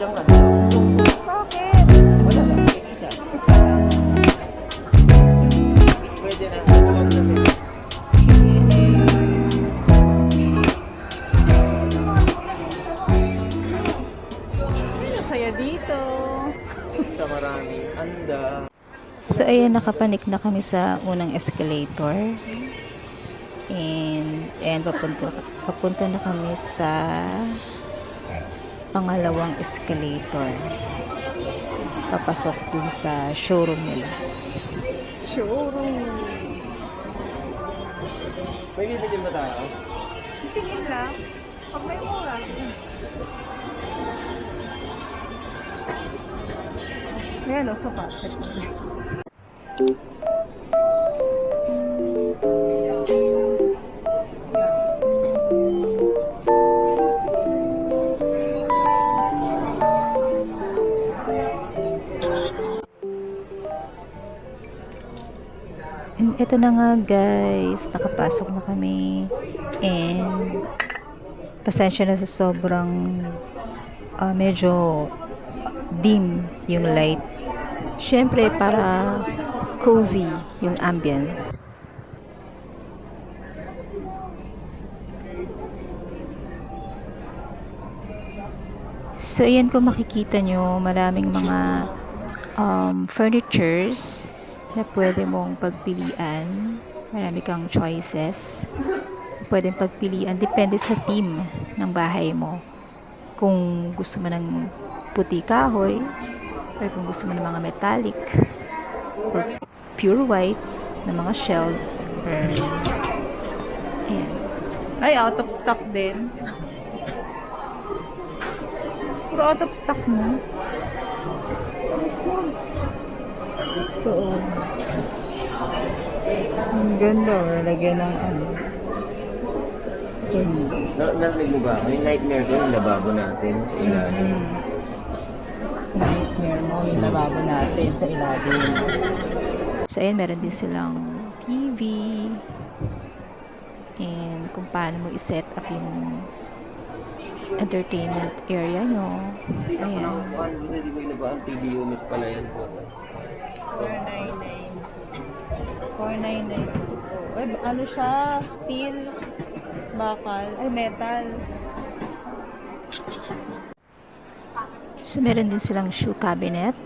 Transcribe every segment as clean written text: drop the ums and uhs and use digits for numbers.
Siyang ano lang. Bakit? Wala lang. Isa. Pwede na. Masaya dito. Sa marami. Anda. So, ayan, nakapanik na kami sa unang escalator. And papunta na kami sa pangalawang escalator. Papasok dun sa showroom nila. Showroom. May bibili ba tayo? Tingin lang. Pag may mura. Ayan o, sapat. And eto na nga guys, nakapasok na kami. And pasensya na sa sobrang medyo dim yung light. Syempre para cozy yung ambience. So yan, kung makikita nyo, maraming mga furnitures na pwede mong pagpilian. Marami kang choices na pwedeng pagpilian. Depende sa theme ng bahay mo. Kung gusto mo ng puti kahoy, or kung gusto mo ng mga metallic, or pure white na mga shelves, or ayan. Ay, out of stock din. Puro out of stock mo. Ito. Ang ganda. Lagyan ng ano. Narinig mo ba? May nightmare ko yung lababo natin sa ilalim. Nightmare mo. Yung lababo natin sa ilalim. So ayan, meron din silang TV, and kung paano mo i-set up yung entertainment area nyo. Ayan. Hindi mo inabaan, TV unit pala yan po. 499. 499. Ay, ano siya? Steel. Bakal. Ay, metal. So meron din silang shoe cabinet,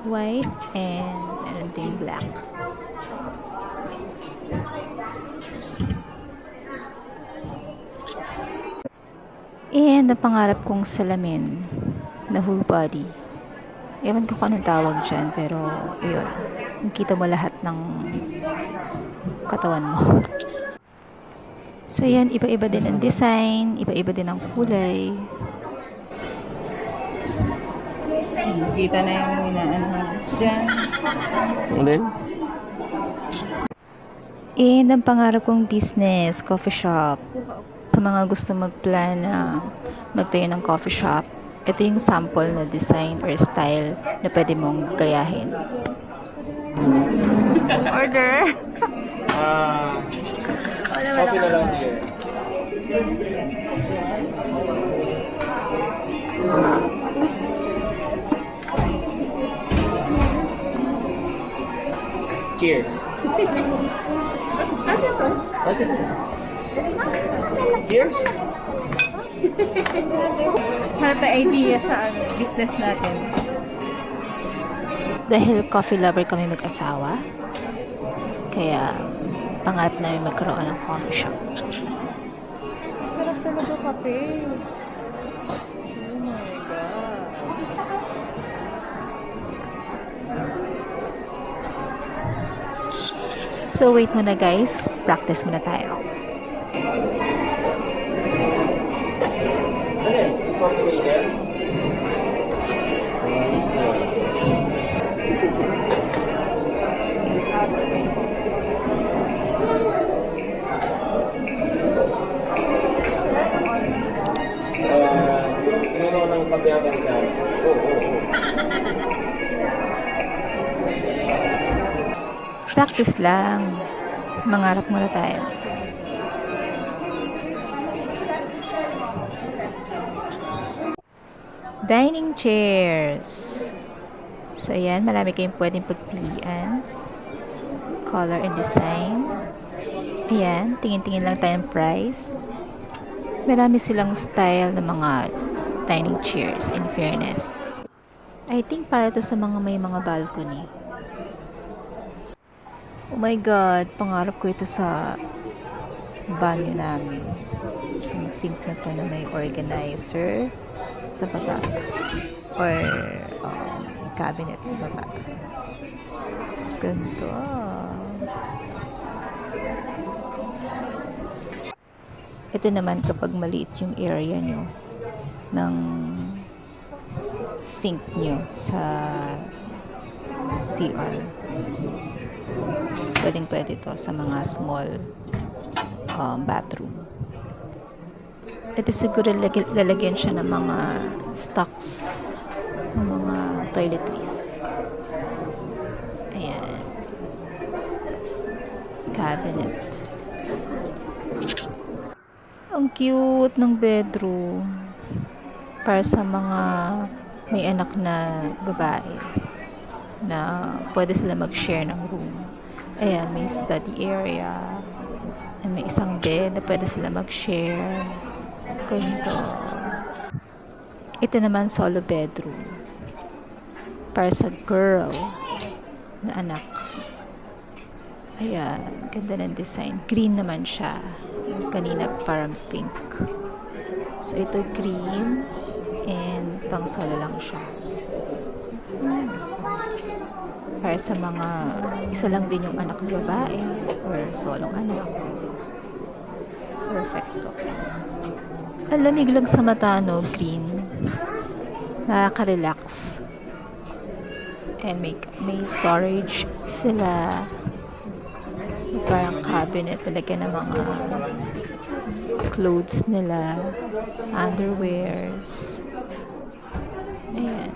white, and meron din black. And ang pangarap kong salamin na whole body. Ewan ko kung anong tawag dyan, pero ayun, nakita mo lahat ng katawan mo. So yan, iba-iba din ang design, iba-iba din ang kulay. Kita na yung inaanhas dyan. Ano din? And ang pangarap kong business, coffee shop. Sa mga gusto mag-plan na magtayo ng coffee shop, ito yung sample na design or style na pwede mong gayahin. Order. Coffee na lang here. Cheers. Okay. Cheers. Hanap na idea sa business natin. Dahil coffee lover kami mag-asawa, kaya pangarap namin magkaroon ng coffee shop. Sarap talaga kape. Oh my God. So wait muna guys, practice muna tayo. Ano yan? Coffee maker? Meron ng kabiyagan ka. Oo. Practice lang. Mangarap muna tayo. Dining chairs. So, ayan. Marami kayong pwedeng pagpilian. Color and design. Ayan. Tingin-tingin lang tayo ng price. Marami silang style ng mga dining chairs, in fairness. I think para to sa mga may mga balcony. Oh my God, pangarap ko ito sa banyo namin. Itong sink na to na may organizer sa baba. Or cabinet sa baba. Ganito. Ito naman kapag maliit yung area nyo ng sink nyo sa CR. Pwedeng-pwede to sa mga small bathroom. Ito siguro lalagyan siya ng mga stocks ng mga toiletries. Ayan. Cabinet. Ang cute ng bedroom para sa mga may anak na babae na pwede sila mag-share ng room. Ayan, may study area. And may isang bed na pwede sila mag-share. Ganito. Ito naman solo bedroom. Para sa girl na anak. Ayan, ganda ng design. Green naman siya. Kanina parang pink. So, ito green and pang solo lang siya. Para sa mga isa lang din yung anak na babae or solong anak. Perfecto. Ang lamig lang sa mata, no? Green. Nakaka-relax. And may storage sila. Parang cabinet talaga ng mga clothes nila, underwears. Ayan.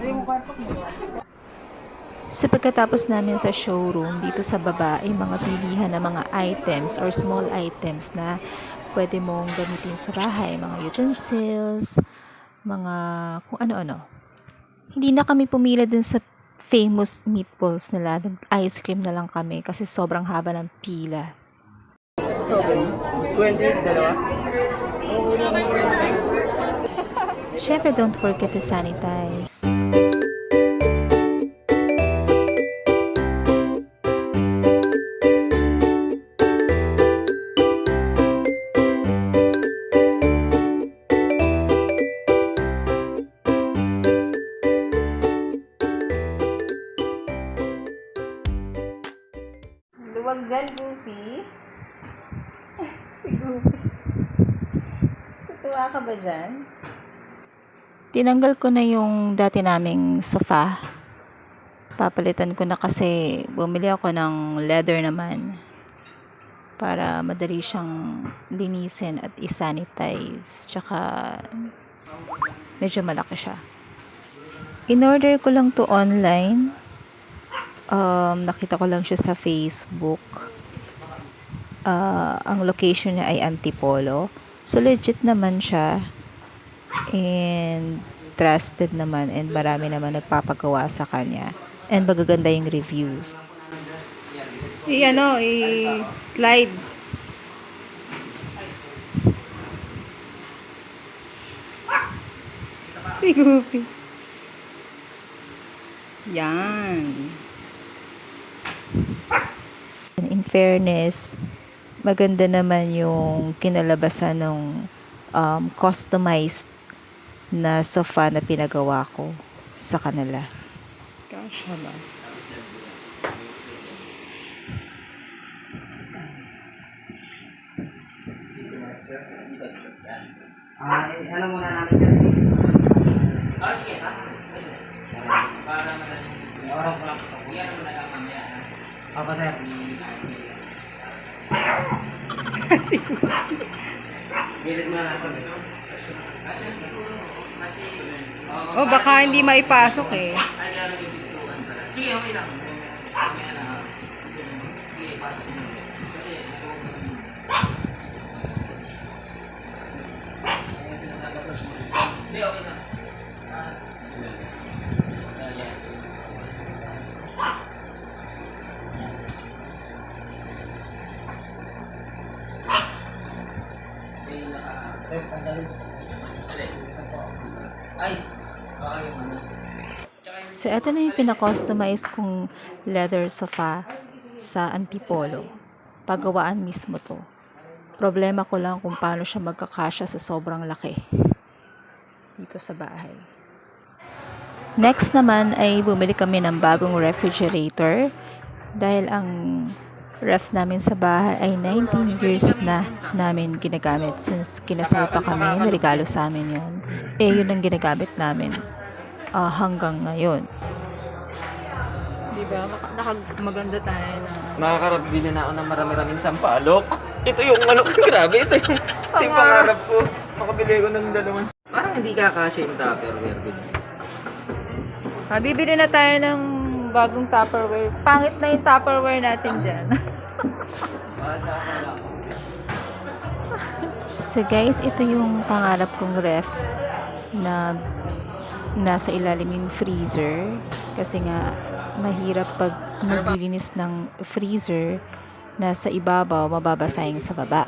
So pagkatapos namin sa showroom, dito sa baba ay mga pilihan ng mga items or small items na pwede mong gamitin sa bahay. Mga utensils, mga kung ano-ano. Hindi na kami pumila dun sa famous meatballs nila. Nag-ice cream na lang kami kasi sobrang haba ng pila. 20, dalawa. Syempre, don't forget to sanitize. Luwag dyan, Goofy. Si Goofy. Tutuwa ka ba dyan? Tinanggal ko na yung dati naming sofa. Papalitan ko na kasi bumili ako ng leather naman para madali siyang linisin at isanitize. Tsaka medyo malaki siya. In-order ko lang to online. Nakita ko lang siya sa Facebook. Ang location niya ay Antipolo. So legit naman siya. And trusted naman and marami naman nagpapagawa sa kanya and magaganda yung reviews. I-slide. Si Goofy. Yan. In fairness, maganda naman yung kinalabasan ng customized na sofa na pinagawa ko sa kanila. Kasha ba? Ano muna namin sir? Sige ha? Para madaling oras lang. Yan mo na lang mamaya. Opo sir. Bilit mo na natin. Oh, baka hindi maipasok eh. Sige, okay lang. Sige, pasok mo. Hindi, okay lang. Ay, baka yung ano. So, ito na yung pinakustomize kong leather sofa sa Antipolo. Pagawaan mismo to. Problema ko lang kung paano siya magkakasya sa sobrang laki dito sa bahay. Next naman ay bumili kami ng bagong refrigerator dahil ang ref namin sa bahay ay 19 years na namin ginagamit. Since kinasal pa kami, regalo sa amin yun. Yun ang ginagamit namin hanggang ngayon. Diba? Maganda tayo na. Makakarabili na ako ng marami-raming sampalok. Ito yung ano, grabe. Ito yung pangarap ko. Makabili ko ng dalawang. Parang hindi kakasya yung Tupperware din. Bibili na tayo ng bagong Tupperware. Pangit na yung Tupperware natin dyan. So guys, ito yung pangarap kong ref na nasa ilalim yung freezer. Kasi nga, mahirap pag maglilinis ng freezer nasa ibabaw, mababasayang sa baba.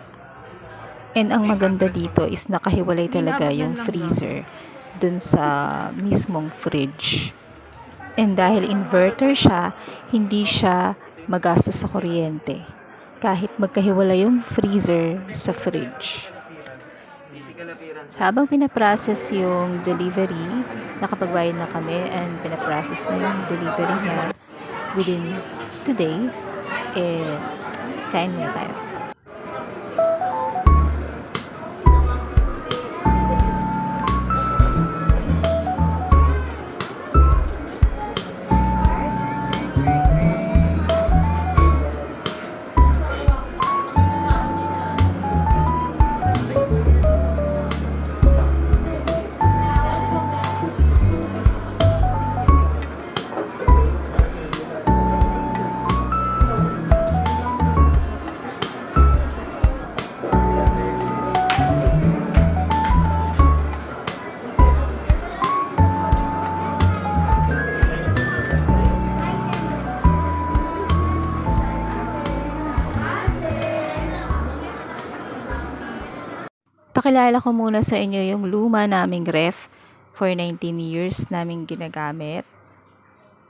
And ang maganda dito is nakahiwalay talaga yung freezer dun sa mismong fridge. And dahil inverter siya, hindi siya magastos sa kuryente. Kahit magkahiwalay yung freezer sa fridge. Habang pinaprocess yung delivery, nakapagbayad na kami and pinaprocess na yung delivery niya within today, kain muna tayo. Pakilala ko muna sa inyo yung luma naming ref for 19 years naming ginagamit.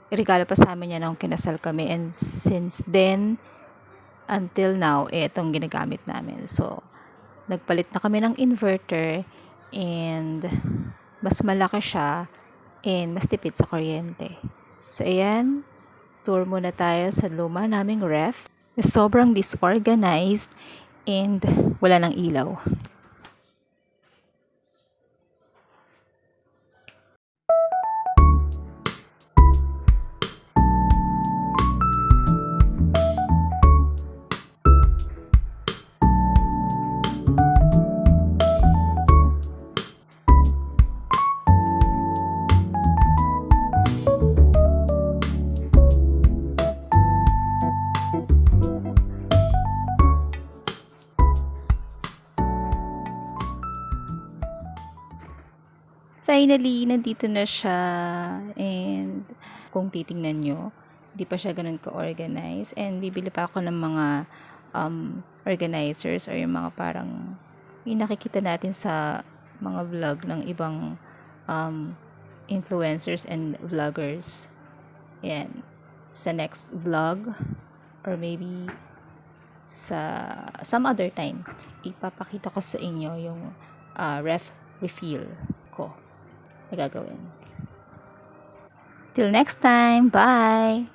Regalo pa sa amin yan nung kinasal kami, and since then until now, itong ginagamit namin. So, nagpalit na kami ng inverter and mas malaki siya and mas tipid sa kuryente. So, ayan, tour muna tayo sa luma naming ref. Sobrang disorganized and wala nang ilaw. Finally, nandito na siya, and kung titingnan nyo, hindi pa siya ganun ka-organize, and bibili pa ako ng mga organizers or yung mga parang yung nakikita natin sa mga vlog ng ibang influencers and vloggers. Yan. Sa next vlog or maybe sa some other time, ipapakita ko sa inyo yung ref refill ko na gagawin. Till next time, bye!